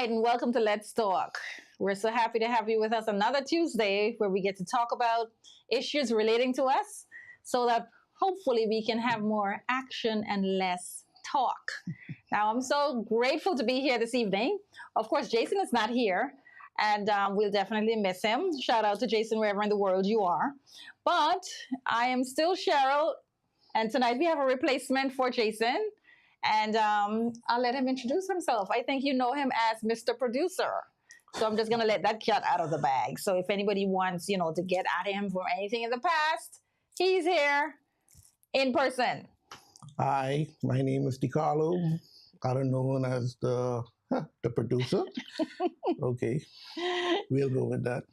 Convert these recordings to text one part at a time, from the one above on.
right, and welcome to Let's Talk. We're so happy to have you with us another Tuesday where we get to talk about issues relating to us so that hopefully we can have more action and less talk. Now, I'm so grateful to be here this evening. Of course, Jason is not here, and we'll definitely miss him. Shout out to Jason wherever in the world you are. But I am still Cheryl, and tonight we have a replacement for Jason. And I'll let him introduce himself. I think you know him as Mr. Producer. So I'm just going to let that cat out of the bag. So if anybody wants, to get at him for anything in the past, he's here in person. Hi, my name is DiCarlo, other known as the producer. Okay, we'll go with that.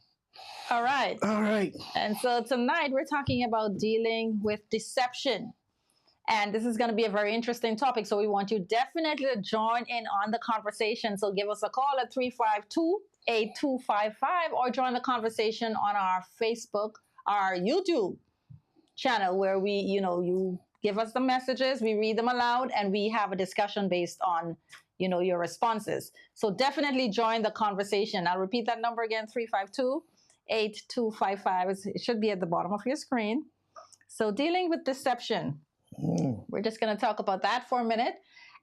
All right. All right. And so tonight we're talking about dealing with deception. And this is going to be a very interesting topic. So we want you definitely to join in on the conversation. So give us a call at 352-8255 or join the conversation on our Facebook, our YouTube channel where we, you give us the messages, we read them aloud, and we have a discussion based on, your responses. So definitely join the conversation. I'll repeat that number again, 352-8255. It should be at the bottom of your screen. So dealing with deception. We're just going to talk about that for a minute.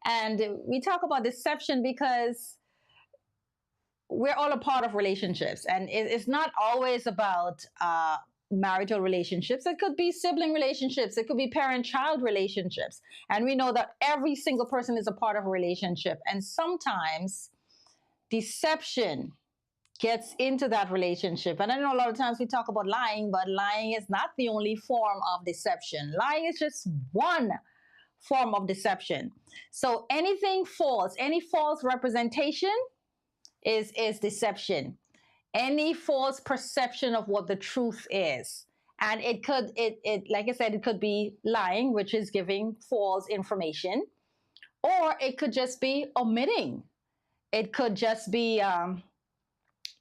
And we talk about deception because we're all a part of relationships. And it's not always about marital relationships. It could be sibling relationships. It could be parent-child relationships. And we know that every single person is a part of a relationship. And sometimes deception gets into that relationship. And I know a lot of times we talk about lying, but lying is not the only form of deception. Lying is just one form of deception. So anything false, any false representation is deception. Any false perception of what the truth is. And it like I said, it could be lying, which is giving false information, or it could just be omitting. It could just be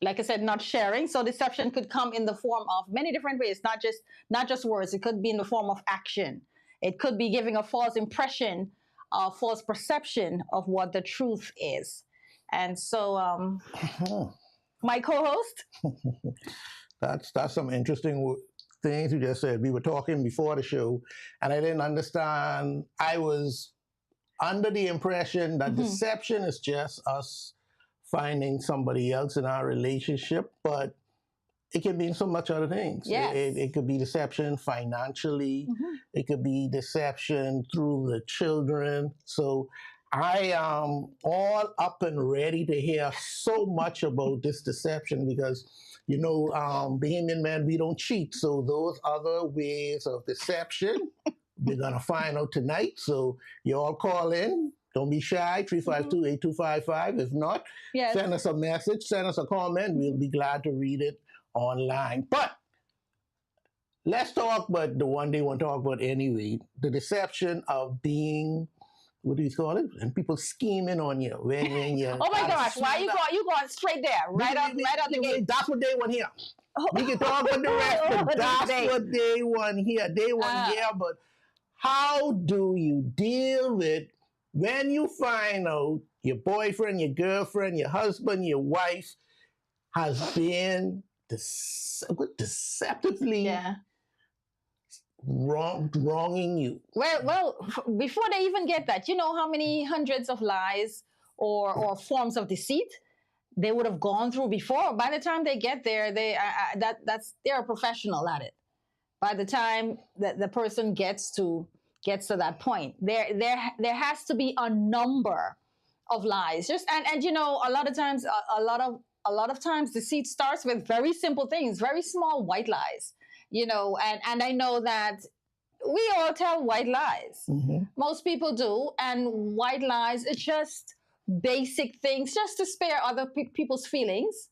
like I said, not sharing. So deception could come in the form of many different ways, not just words. It could be in the form of action. It could be giving a false impression, a false perception of what the truth is. And so, my co-host. That's some interesting things you just said. We were talking before the show, and I didn't understand. I was under the impression that deception is just us finding somebody else in our relationship, but it can mean so much other things. Yes. It could be deception financially. It could be deception through the children. So I am all up and ready to hear so much about this deception because, Bahamian men, we don't cheat. So those other ways of deception, we're going to find out tonight. So you all call in. Don't be shy, 352-8255. If not, Send us a message, send us a comment. We'll be glad to read it online. But let's talk about the one they want to talk about anyway, the deception of being, what do you call it? And people scheming on you. When you oh my gosh, why you going straight there? Right out the gate. That's what they want here. We can talk about the rest, but that's what they want here. They want here, but how do you deal with when you find out your boyfriend, your girlfriend, your husband, your wife has been deceptively wronging you? Well, before they even get that, you know how many hundreds of lies or forms of deceit they would have gone through before? By the time they get there, they're a professional at it. By the time that the person gets to that point, there has to be a number of lies. And a lot of times, a lot of times deceit starts with very simple things, very small white lies. And I know that we all tell white lies. Most people do, and white lies is just basic things, just to spare other people's feelings.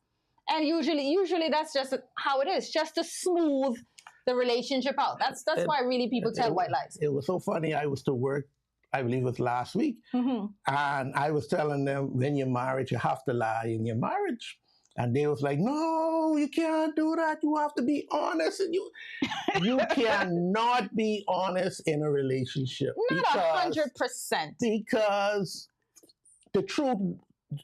And usually that's just how it is, just to smooth the relationship out. That's why really people tell white lies. It was so funny. I was to work, I believe it was last week, and I was telling them, when you're married, you have to lie in your marriage. And they was like, no, you can't do that. You have to be honest. And you cannot be honest in a relationship. Not 100%. Because the truth,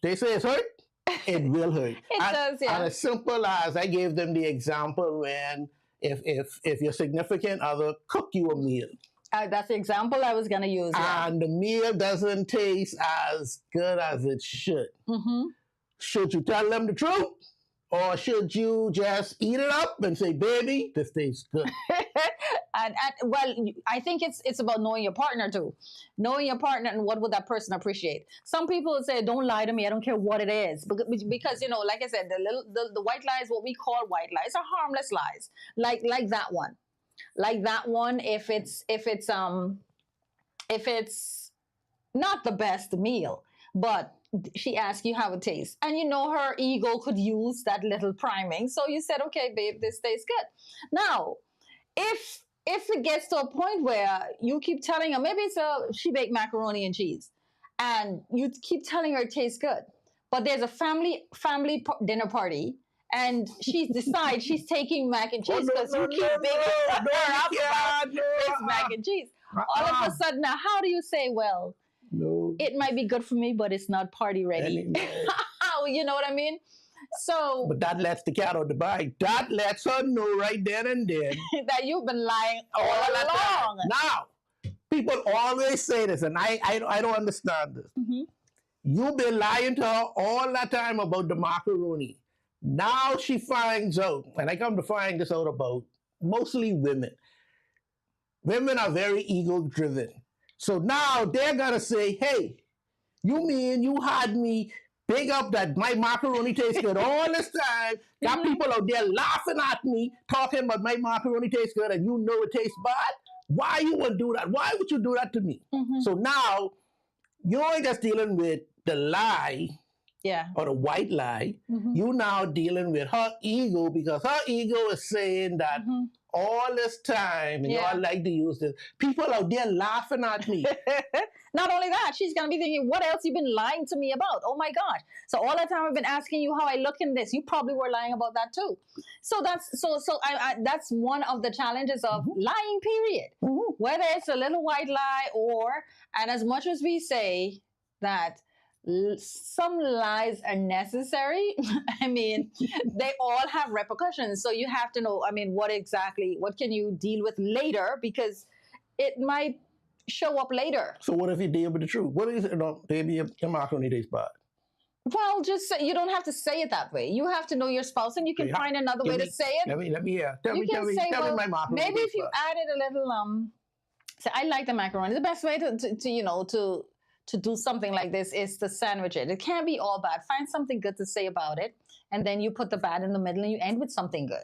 they say, it's hurt. it will hurt. It does, yeah. And as simple as I gave them the example when if your significant other cook you a meal That's the example I was going to use. Yeah. and the meal doesn't taste as good as it should, should you tell them the truth? Or should you just eat it up and say, baby, this tastes good? and well, I think it's about knowing your partner too. Knowing your partner and what would that person appreciate. Some people would say, don't lie to me. I don't care what it is. Because you know, like I said, the white lies, what we call white lies, are harmless lies. Like that one. Like that one, if it's not the best meal, but she asked you how it tastes, and you know her ego could use that little priming, so you said, okay babe, this tastes good. Now if it gets to a point where you keep telling her, maybe she baked macaroni and cheese and you keep telling her it tastes good, but there's a family dinner party and she decides she's taking mac and cheese because you keep bigging her up about this mac and cheese. All of a sudden, now how do you say, well, no, it might be good for me, but it's not party ready? You know what I mean? So, but that lets the cat out the bag. That lets her know right then and there that you've been lying all along. Now, people always say this, and I don't understand this. You've been lying to her all that time about the macaroni. Now she finds out, and I come to find this out about mostly women. Women are very ego-driven. So now they're going to say, hey, you mean you had me big up that my macaroni tastes good all this time? Got people out there laughing at me, talking about my macaroni tastes good, and you know it tastes bad? Why you would do that? Why would you do that to me? So now you're just dealing with the lie, or the white lie. You now dealing with her ego, because her ego is saying that all this time, and y'all like to use this, people out there laughing at me. Not only that, she's going to be thinking, what else you been lying to me about? Oh my gosh. So all that time I've been asking you how I look in this, you probably were lying about that too. So that's one of the challenges of lying, period. Whether it's a little white lie and as much as we say that some lies are necessary, I mean, they all have repercussions. So you have to know, I mean, what can you deal with later? Because it might show up later. So what if you deal with the truth? What is it? Baby, your macaroni tastes bad. Well, just say, you don't have to say it that way. You have to know your spouse, and you can find another way to say it. Let me hear. Tell me my macaroni. Maybe if you added a little, say, I like the macaroni. The best way to do something like this is to sandwich it. It can't be all bad. Find something good to say about it, and then you put the bad in the middle, and you end with something good.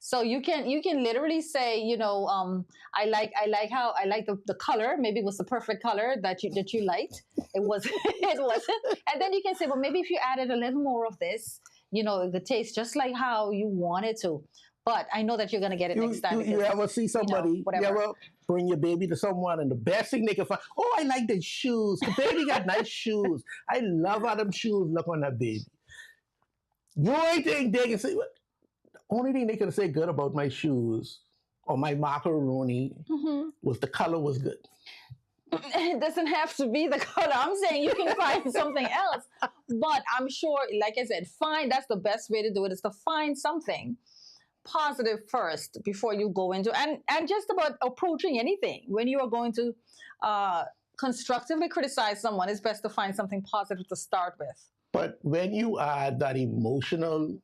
So you can literally say, I like the color. Maybe it was the perfect color that you liked. It wasn't. And then you can say, well, maybe if you added a little more of this, it could taste just like how you want it to. But I know that you're going to get it next time. You ever see somebody, you ever bring your baby to someone and the best thing they can find, oh, I like the shoes. The baby got nice shoes. I love how them shoes look on that baby. You ain't think they can say, the only thing they can say good about my shoes or my macaroni was the color was good. It doesn't have to be the color. I'm saying you can find something else. But I'm sure, like I said, that's the best way to do it, is to find something positive first before you go into and just about approaching anything. When you are going to constructively criticize someone, it's best to find something positive to start with. But when you add that emotional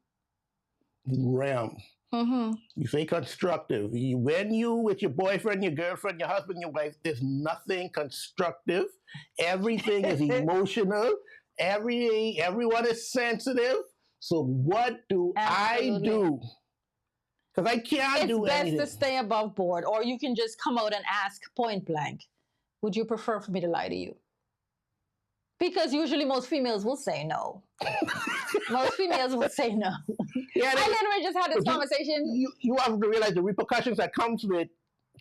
realm, you say constructive. When you with your boyfriend, your girlfriend, your husband, your wife, there's nothing constructive. Everything is emotional. Everyone is sensitive. So what do I do? Because I can't do anything. It's best to stay above board, or you can just come out and ask point blank, would you prefer for me to lie to you? Because usually most females will say no. Most females will say no. Yeah, I literally just had this conversation. You have to realize the repercussions that comes with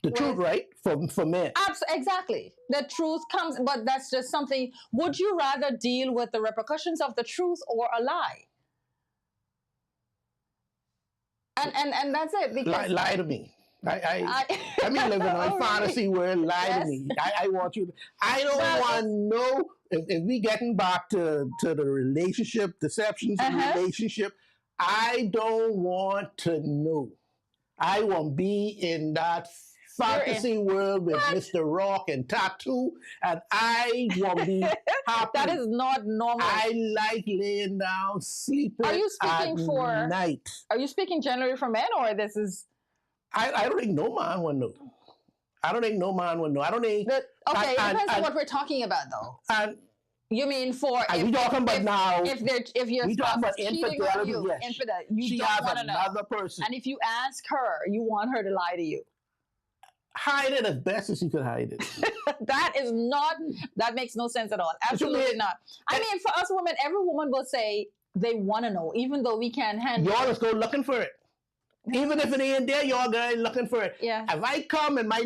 the truth, right? For men. Exactly. The truth comes, but that's just something. Would you rather deal with the repercussions of the truth or a lie? And that's it. Because lie to me. I mean, living in a Oh, fantasy world, lie Yes. to me. I want you. I don't Well, want to know if we getting back to the relationship, deceptions in Uh-huh. relationship. I don't want to know. I want to be in that You're in- fantasy world with What? Mr. Rock and Tattoo, and I want to be happy. That is not normal. I like laying down, sleeping Are you speaking at for- night. Are you speaking generally for men, or this is I don't think no man would know. I don't think no man would know. I don't think. the, okay? It And- depends on and- what we're talking about, though. And You mean for we talking about now. if your we spouse talking about is cheating on infidelity, you, yes. you She don't has want to know. another person. And if you ask her, you want her to lie to you. Hide it as best as you could hide it. That makes no sense at all. Absolutely mean- not. I mean, for us women, every woman will say they want to know, even though we can't handle Y'all it. just go looking for it. Even if it ain't there, y'all go looking for it. Yeah. If I come and my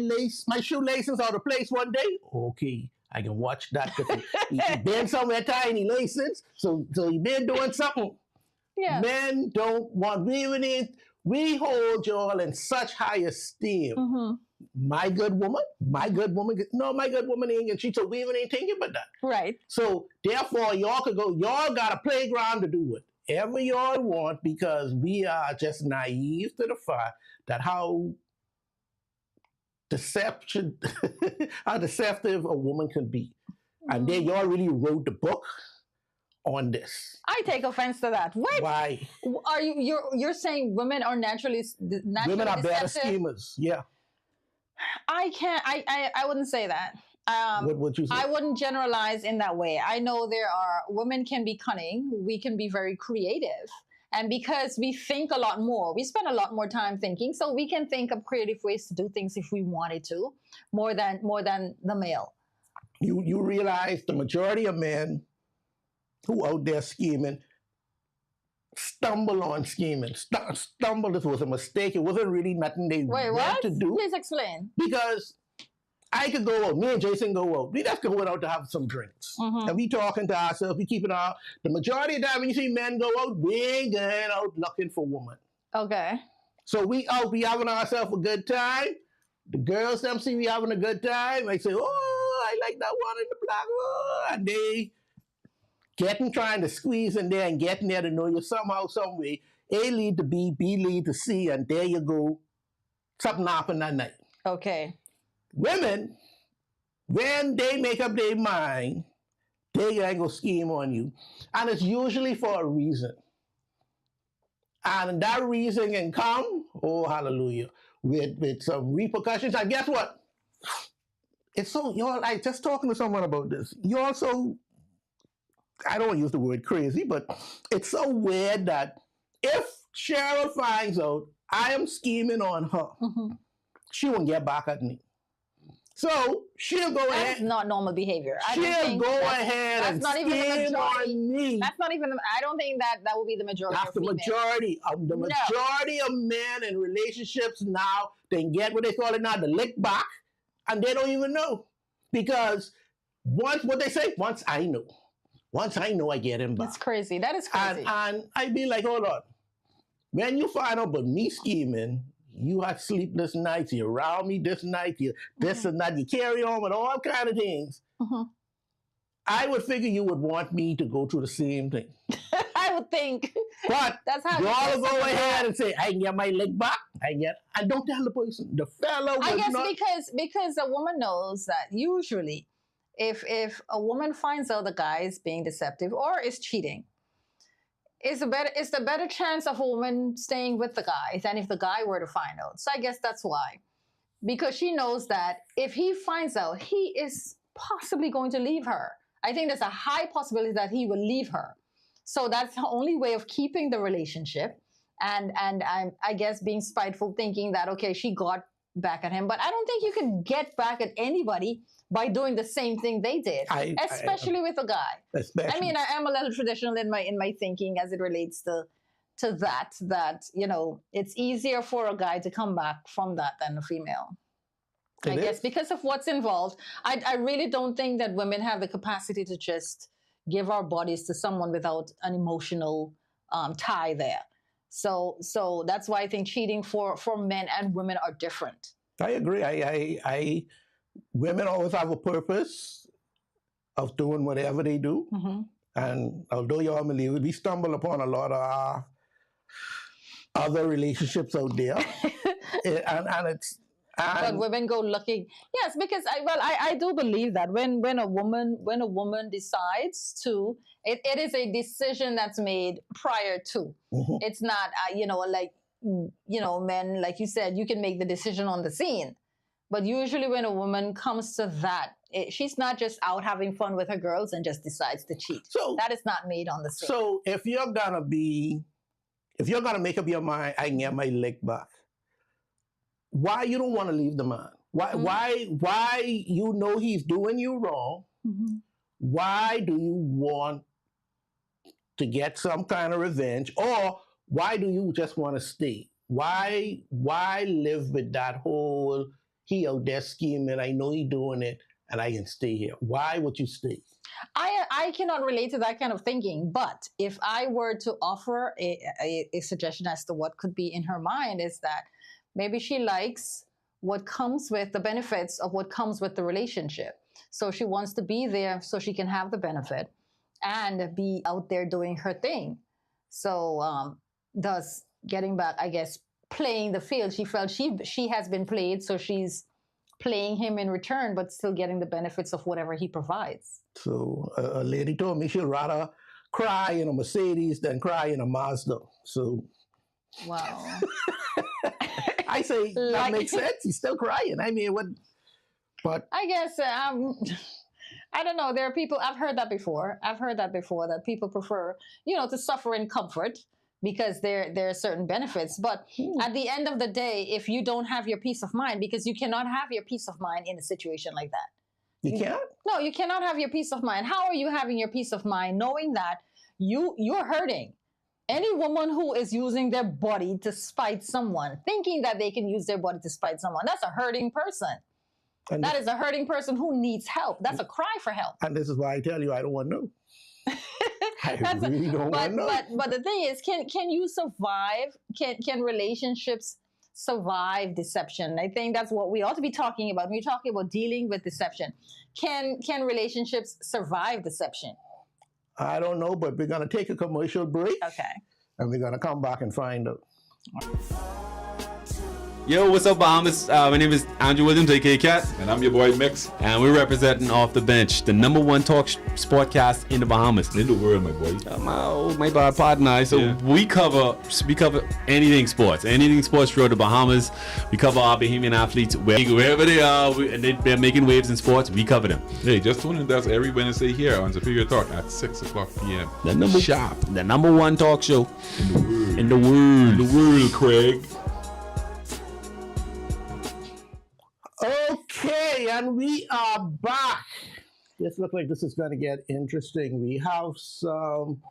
shoelaces out of place one day, okay, I can watch that. He been somewhere tying his laces, so he been doing something. Yeah. Men don't want. We hold y'all in such high esteem. Mhm. My good woman. No, my good woman ain't gonna cheat. So we even ain't thinking about that. Right. So therefore, y'all could go. Y'all got a playground to do whatever y'all want because we are just naive to the fact that how how deceptive a woman can be, and then y'all really wrote the book on this. I take offense to that. What? Why? Are you're saying women are naturally Women are better deceptive? schemers. Yeah. I can't. I wouldn't say that. What would you say? I wouldn't generalize in that way. I know there are women can be cunning. We can be very creative. And because we think a lot more, we spend a lot more time thinking, so we can think of creative ways to do things if we wanted to, more than the male. You realize the majority of men who out there scheming stumble on scheming. Stumble, this was a mistake. It wasn't really nothing they Wait, meant what? to do. Please explain. Because I could go out, me and Jason go out. We just go out to have some drinks. Mhm. And we talking to ourselves, we keeping our, the majority of the time when you see men go out, we ain't going out looking for women. Okay. So we out, we having ourselves a good time. The girls them see we having a good time. They say, oh, I like that one in the black. Oh, and they trying to squeeze in there and getting there to know you somehow, some way. A lead to B, B lead to C, and there you go. Something happened that night. Okay. Women, when they make up their mind, they ain't gonna scheme on you. And it's usually for a reason. And that reason can come, oh hallelujah, with some repercussions. And guess what? It's so, y'all, I just talking to someone about this. You also, I don't want to use the word crazy, but it's so weird that if Cheryl finds out I am scheming on her, Mhm. she won't get back at me. So she'll go That's ahead. not normal behavior. I don't She'll think go that's- ahead that's and not even the scheme majority. on me. That's not even. I don't think that will be the majority. That's of the females. majority of the No. majority of men in relationships now. They get what they call it now, the lick back, and they don't even know because once what they say. Once I know, I get him back. That's crazy. That is crazy. And I be like, hold on. When you find out about me scheming, you had sleepless nights, you around me this night, you this and that, you carry on with all kind of things. Mhm. I would figure you would want me to go through the same thing. I would think. But That's how. you all get go something ahead back. and say, I can get my leg back. And don't tell the person. The fellow I will guess not. because a woman knows that usually, if a woman finds out the guy is being deceptive or is cheating, it's the better chance of a woman staying with the guy than if the guy were to find out. So I guess that's why, because she knows that if he finds out, he is possibly going to leave her. I think there's a high possibility that he will leave her. So that's the only way of keeping the relationship. And I guess being spiteful, thinking that, okay, she got back at him. But I don't think you can get back at anybody by doing the same thing they did, especially with a guy. Especially. I mean, I am a little traditional in my thinking as it relates to that, you know, it's easier for a guy to come back from that than a female. I guess because of what's involved. I really don't think that women have the capacity to just give our bodies to someone without an emotional tie there. So that's why I think cheating for men and women are different. I agree. I women always have a purpose of doing whatever they do. Mm-hmm. And although y'all believe it, we stumble upon a lot of other relationships out there. and it's but women go looking, yes, because I do believe that when a woman decides to, it is a decision that's made prior to. Mhm. It's not men, like you said, you can make the decision on the scene, but usually when a woman comes to that, she's not just out having fun with her girls and just decides to cheat. So that is not made on the scene. So if you're gonna make up your mind, I can get my lick back. Why you don't want to leave the man? Why you know he's doing you wrong? Mm-hmm. Why do you want to get some kind of revenge, or why do you just want to stay? Why live with that whole he out there scheming? I know he doing it, and I can stay here. Why would you stay? I cannot relate to that kind of thinking, but if I were to offer a suggestion as to what could be in her mind, is that maybe she likes what comes with the benefits of what comes with the relationship. So she wants to be there so she can have the benefit and be out there doing her thing. So thus getting back, I guess, playing the field. She felt she has been played, so she's playing him in return, but still getting the benefits of whatever he provides. So a lady told me she'd rather cry in a Mercedes than cry in a Mazda. So wow. I say that makes sense. He's still crying. I mean, what? But I guess I don't know. There are people, I've heard that before. That people prefer, to suffer in comfort because there are certain benefits. But at the end of the day, if you don't have your peace of mind, because you cannot have your peace of mind in a situation like that. You can't? No, you cannot have your peace of mind. How are you having your peace of mind knowing that you're hurting? Any woman who is using their body to spite someone, thinking that they can use their body to spite someone, that's a hurting person. And that is a hurting person who needs help. That's a cry for help. And this is why I tell you I don't want to know. I really don't want to know. But the thing is, can you survive? Can relationships survive deception? I think that's what we ought to be talking about. When we're talking about dealing with deception. Can relationships survive deception? I don't know, but we're going to take a commercial break. Okay. And we're going to come back and find out. Yo, what's up, Bahamas? My name is Andrew Williams, aka Cat. And I'm your boy Mix. And we're representing Off the Bench, the #1 talk sportcast in the Bahamas. In the world, my boy. My bad partner. So yeah. we cover anything sports throughout the Bahamas. We cover our Bahamian athletes wherever they are, and they're making waves in sports. We cover them. Hey, just tune in. That's every Wednesday here on Superior Talk at 6:00 p.m. Sharp. The #1 talk show in the world, Craig. Okay, and we are back. This looks like this is going to get interesting. We have some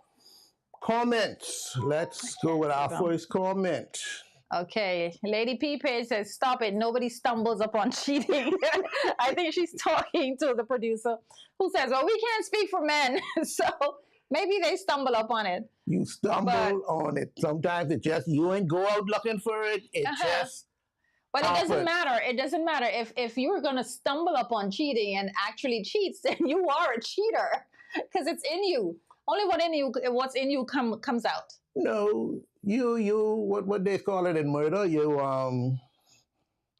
comments. Let's go with our first comment. Okay, Lady P Page says, "Stop it! Nobody stumbles upon cheating." I think she's talking to the producer, who says, "Well, we can't speak for men, so maybe they stumble upon it." You stumble on it. Sometimes it just you ain't go out looking for it. It just. But it doesn't matter. It doesn't matter if you're gonna stumble upon cheating and actually cheats, then you are a cheater because it's in you. Only what's in you comes out. No, you what they call it in murder. You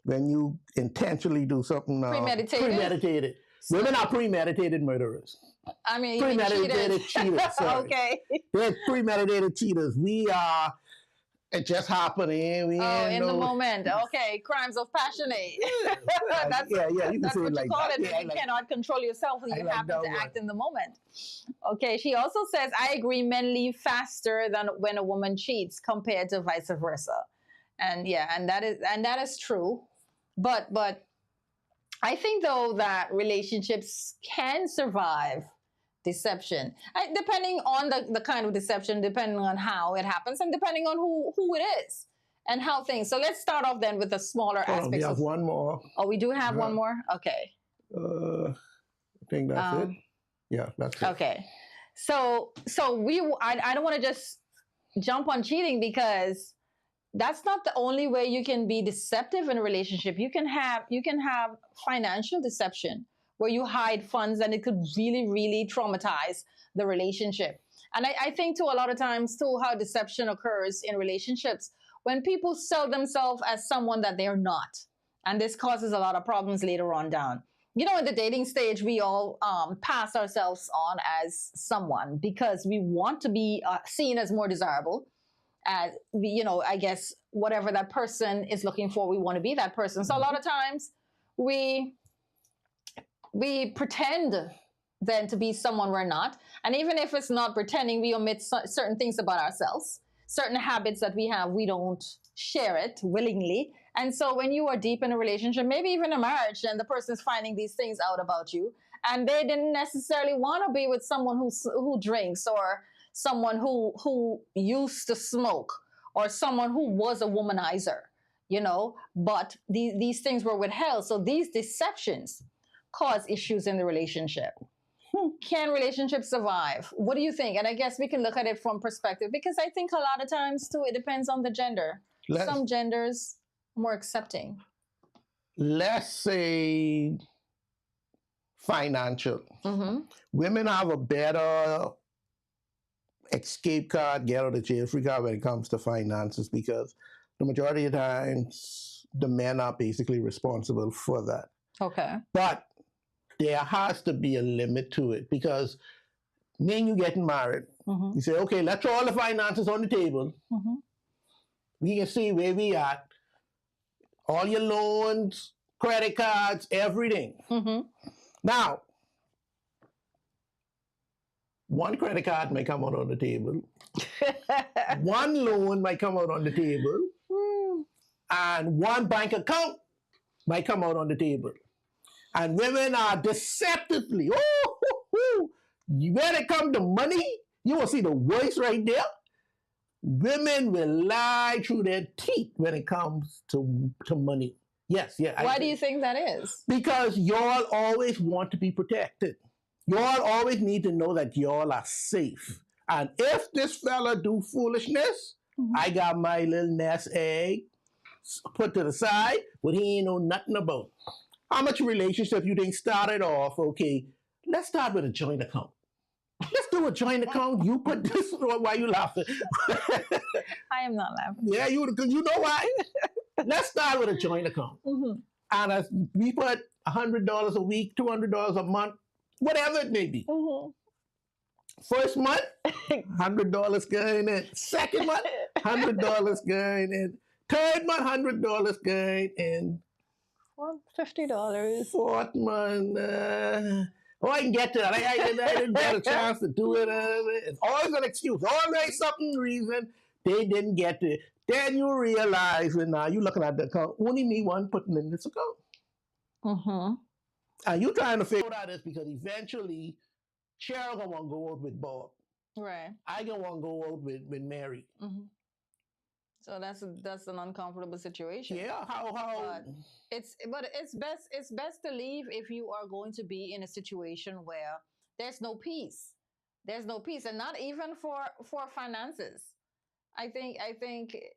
when you intentionally do something premeditated. Women are premeditated murderers. I mean, premeditated cheaters. Sorry. Okay. They're premeditated cheaters. We are. It just happened. In the moment. Okay, crimes of passion. That's you can that's say what it like you call that. it. You cannot control yourself. You happen to act in the moment. Okay, she also says, "I agree. Men leave faster than when a woman cheats, compared to vice versa." And that is true. But I think though that relationships can survive deception, depending on the kind of deception, depending on how it happens, and depending on who it is and how things. So let's start off then with the smaller aspects. We have one more. Oh, we do have one more? Okay. I think that's it. Yeah, that's it. Okay. So I don't want to just jump on cheating because that's not the only way you can be deceptive in a relationship. You can have financial deception where you hide funds and it could really, really traumatize the relationship. And I think too a lot of times too how deception occurs in relationships when people sell themselves as someone that they're not. And this causes a lot of problems later on down. You know, in the dating stage, we all pass ourselves on as someone because we want to be seen as more desirable. As we, I guess whatever that person is looking for, we want to be that person. So a lot of times we pretend then to be someone we're not. And even if it's not pretending, we omit certain things about ourselves, certain habits that we have, we don't share it willingly. And so when you are deep in a relationship, maybe even a marriage, and the person's finding these things out about you, and they didn't necessarily want to be with someone who drinks, or someone who used to smoke, or someone who was a womanizer, but these things were withheld. So these deceptions cause issues in the relationship. Can relationships survive? What do you think? And I guess we can look at it from perspective, because I think a lot of times too, it depends on the gender. Some genders more accepting. Let's say financial. Mm-hmm. Women have a better escape card, get out of jail free card when it comes to finances, because the majority of times the men are basically responsible for that. Okay. But there has to be a limit to it, because when you getting married, Mm-hmm. you say, okay, let's throw all the finances on the table. Mm-hmm. We can see where we at. All your loans, credit cards, everything. Mm-hmm. Now, one credit card may come out on the table. One loan might come out on the table. And one bank account might come out on the table. And women are deceptively, when it comes to money, you will see the worst right there. Women will lie through their teeth when it comes to money. Yes, yeah. Why do you think that is? Because y'all always want to be protected. Y'all always need to know that y'all are safe. And if this fella do foolishness, I got my little nest egg put to the side, but he ain't know nothing about. How much relationship you think started off? Okay, let's start with a joint account. Let's do a joint account. You put this. Why you laughing? I am not laughing. Yeah, you know why? Let's start with a joint account. Mm-hmm. And as we put $100 a week, $200 a month, whatever it may be. Mm-hmm. First month, $100 going in. Second month, $100 going in. Third month, $100 going in. $50. Fourth month, I can get to that. I didn't get a chance to do it. It's always an excuse. Always some reason they didn't get it. Then you realize when now you're looking at the account, only me one putting in this account. Mm-hmm. And you're trying to figure out this because eventually Cheryl gonna want to go out with Bob. Right. I gonna want to go out with Mary. Mm-hmm. So that's an uncomfortable situation. Yeah, how? But it's best to leave if you are going to be in a situation where there's no peace. There's no peace, and not even for finances. I think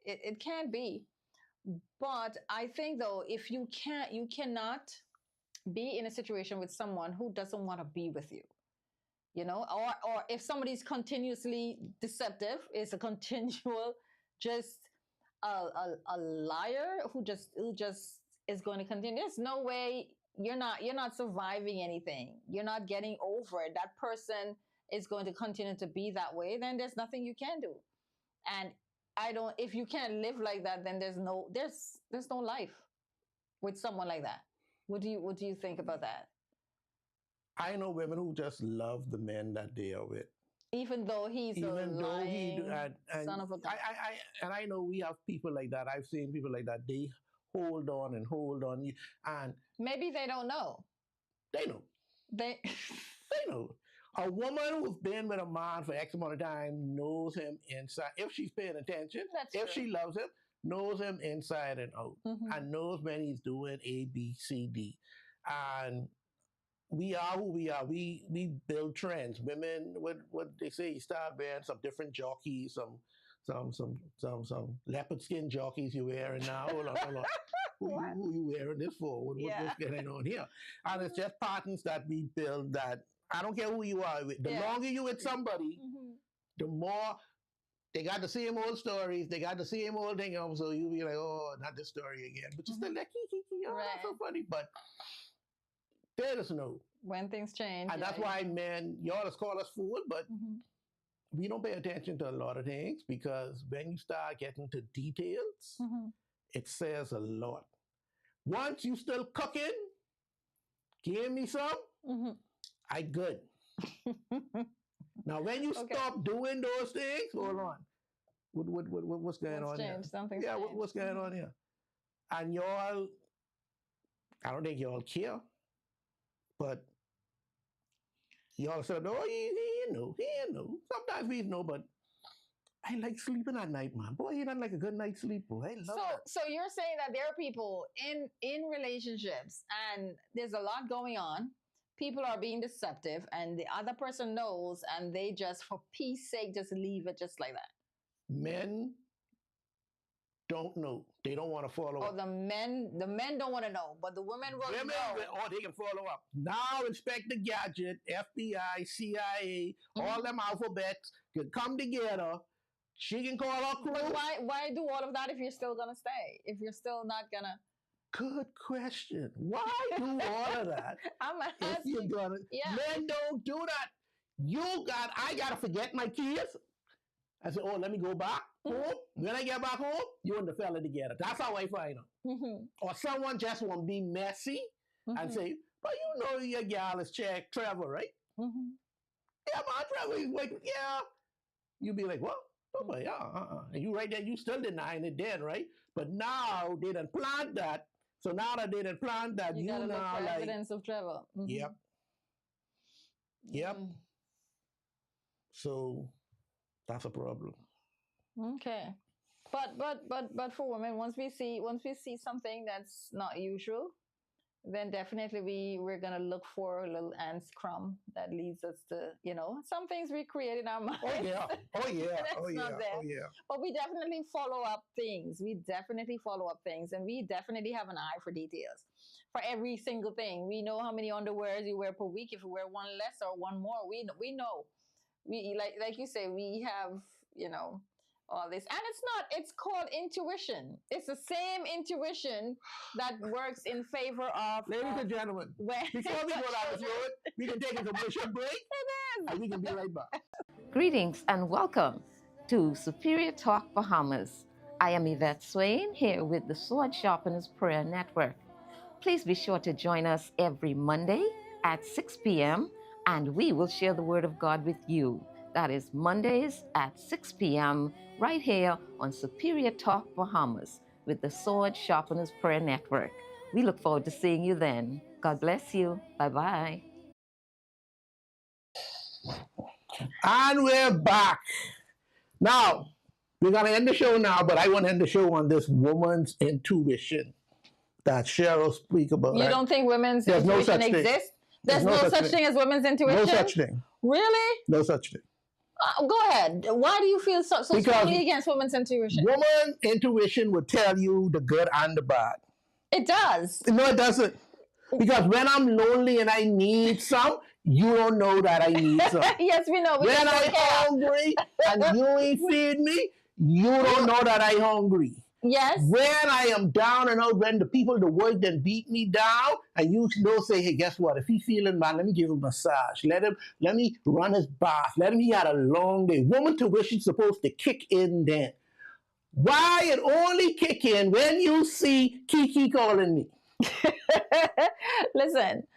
it can be, but I think though if you cannot be in a situation with someone who doesn't want to be with you, or if somebody's continuously deceptive, is a continual just a liar who just is going to continue. There's no way you're not surviving anything. You're not getting over it. That person is going to continue to be that way. Then there's nothing you can do. And if you can't live like that, then there's no life with someone like that. What do you think about that? I know women who just love the men that they are with. Even though he's lying son of a gun. I know we have people like that. I've seen people like that. They hold on, and maybe they don't know. They know. They know. A woman who's been with a man for X amount of time knows him inside. If she's paying attention, if she loves him, knows him inside and out, and knows when he's doing A, B, C, D, and we are who we are. We build trends. Women, what they say, you start wearing some different jockeys, some leopard skin jockeys you wearing now. Hold on. Who you wearing this for? What's going on here? And it's just patterns that we build that I don't care who you are with. The longer you with somebody, the more they got the same old stories. They got the same old thing. So you be like, oh, not this story again. But you still like, oh, that's so funny. But they just know. When things change. And that's why, men, y'all just call us fool, but we don't pay attention to a lot of things because when you start getting to details, it says a lot. Once you still cooking, give me some, I good. Now, when you stop doing those things, hold on. What's going on here? Something's changed. Changed. What's going on here? And y'all, I don't think y'all care, but y'all said, oh, he know. Sometimes we know, but I like sleeping at night, man. Boy, you don't like a good night's sleep, boy. I love that. So you're saying that there are people in relationships and there's a lot going on. People are being deceptive and the other person knows and they just, for peace sake, just leave it just like that. Men don't know. They don't want to follow up. The men don't want to know, but the women will know. They can follow up. Now Inspector Gadget, FBI, CIA, all them alphabets can come together. She can call her crew. But why do all of that if you're still going to stay? If you're still not going to... Good question. Why do all of that? I'm if you're gonna, men don't do that. I gotta forget my kids. I said, oh, let me go back home. When I get back home, you and the fella together. That's how I find them. Or someone just want to be messy and say, but you know your gal is Trevor, right? Yeah, man, Trevor is like, yeah. You be like, what? Oh, but And you right there, you still denying it then, right? But now they done plant that. So now that they done plant that, you gotta now look for like evidence of Trevor. Yep. So that's a problem. Okay. But for women, once we see something that's not usual, then definitely we're gonna look for a little ants crumb that leads us to, some things we create in our minds. Oh yeah. But we definitely follow up things. And we definitely have an eye for details. For every single thing. We know how many underwears you wear per week. If you wear one less or one more, we know. We like you say, we have, all this. And it's called intuition. It's the same intuition that works in favor of... Ladies and gentlemen, before we go down this road, we can take a commercial break. It is. And we can be right back. Greetings and welcome to Superior Talk Bahamas. I am Yvette Swain here with the Sword Sharpeners Prayer Network. Please be sure to join us every Monday at 6 p.m. and we will share the Word of God with you. That is Mondays at 6 p.m. right here on Superior Talk Bahamas with the Sword Sharpeners Prayer Network. We look forward to seeing you then. God bless you. Bye-bye. And we're back. Now, we're going to end the show now, but I want to end the show on this woman's intuition that Cheryl speak about. You don't think women's intuition exists? There's no such thing as women's intuition? No such thing. Really? No such thing. Go ahead. Why do you feel so strongly against women's intuition? Woman's intuition will tell you the good and the bad. It does. No, it doesn't. Because when I'm lonely and I need some, you don't know that I need some. Yes, we know. When I'm hungry and you ain't feed me, you don't know that I'm hungry. Yes. When I am down and out, when the people that work then beat me down, and you know, say, hey, guess what? If he's feeling bad, let me give him a massage. Let me run his bath. He had a long day. Woman tuition's supposed to kick in then. Why it only kick in when you see Kiki calling me? Listen,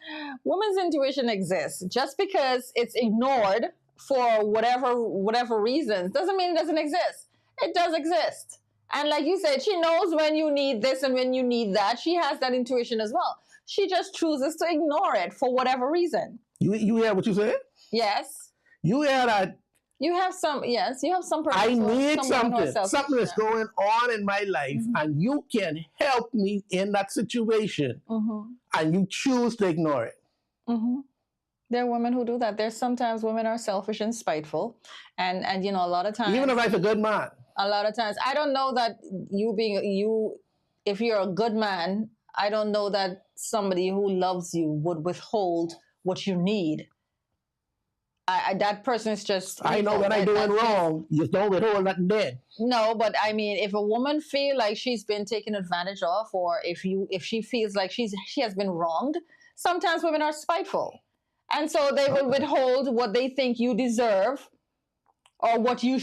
women's intuition exists. Just because it's ignored for whatever reasons doesn't mean it doesn't exist. It does exist. And like you said, she knows when you need this and when you need that. She has that intuition as well. She just chooses to ignore it for whatever reason. You hear what you said? Yes. You hear that? You have some purpose. I need something that's going on in my life, and you can help me in that situation, and you choose to ignore it. There are women who do that. There's sometimes women are selfish and spiteful, and you know, a lot of times, Even if I'm a good man. a lot of times, I don't know that if you're a good man, I don't know that somebody who loves you would withhold what you need. That person is just. I know when I'm doing wrong, you don't withhold nothing then. No, but I mean, if a woman feel like she's been taken advantage of, or if she feels like she has been wronged, sometimes women are spiteful, and so they will withhold what they think you deserve, or what you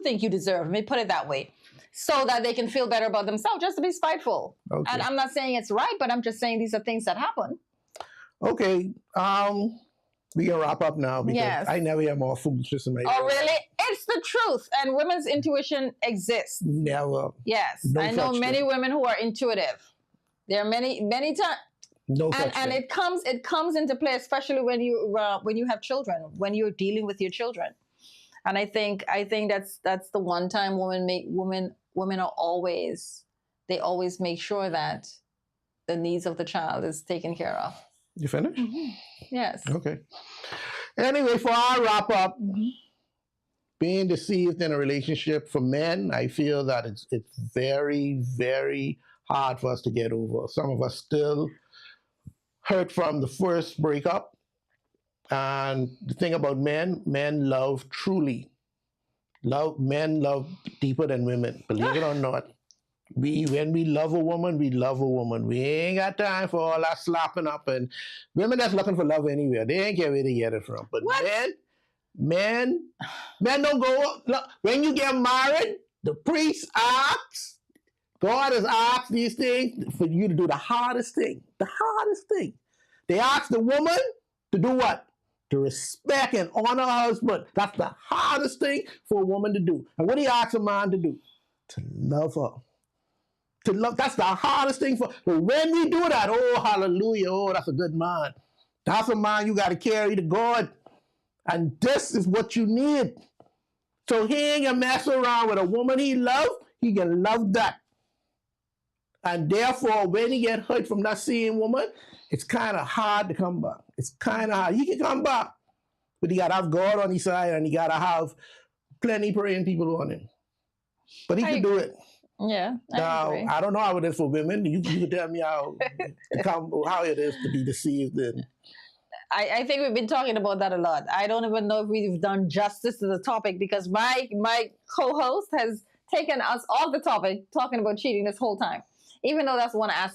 think you deserve. Let me put it that way, so that they can feel better about themselves, just to be spiteful. Okay. And I'm not saying it's right, but I'm just saying these are things that happen. Okay. We can wrap up now because Yes. I never hear more foolishness in my Oh, really? It's the truth, and women's intuition exists. Never. Yes, No I know such many thing. women who are intuitive. There are many times. No such And thing. it comes into play, especially when you have children, when you're dealing with your children. And I think that's the one time women are always make sure that the needs of the child is taken care of. You finished? Yes. Okay. Anyway, for our wrap up, Mm-hmm. being deceived in a relationship for men, I feel that it's very, very hard for us to get over. Some of us still hurt from the first breakup. And the thing about men love truly. Men love deeper than women, believe it or not. When we love a woman, we love a woman. We ain't got time for all that slapping up. And women that's looking for love anywhere, they ain't care where they get it from. But What? men don't go. Look, when you get married, the priest asks, God has asked these things for you to do the hardest thing. The hardest thing. They ask the woman to do what? To respect and honor her husband. That's the hardest thing for a woman to do. And what do you ask a man to do? To love her. To love, that's the hardest thing for. But when we do that, oh, hallelujah, oh, that's a good man. That's a man you got to carry to God. And this is what you need. So he ain't gonna mess around with a woman he love, he can love that. And therefore, when he get hurt from that same woman, it's kind of hard to come back. It's kind of hard. He can come back, but he got to have God on his side and he got to have plenty praying people on him. But he can do it. Yeah. Now, agree. I don't know how it is for women. You can tell me how it is to be deceived. And I think we've been talking about that a lot. I don't even know if we've done justice to the topic because my co-host has taken us off the topic talking about cheating this whole time, even though that's one aspect.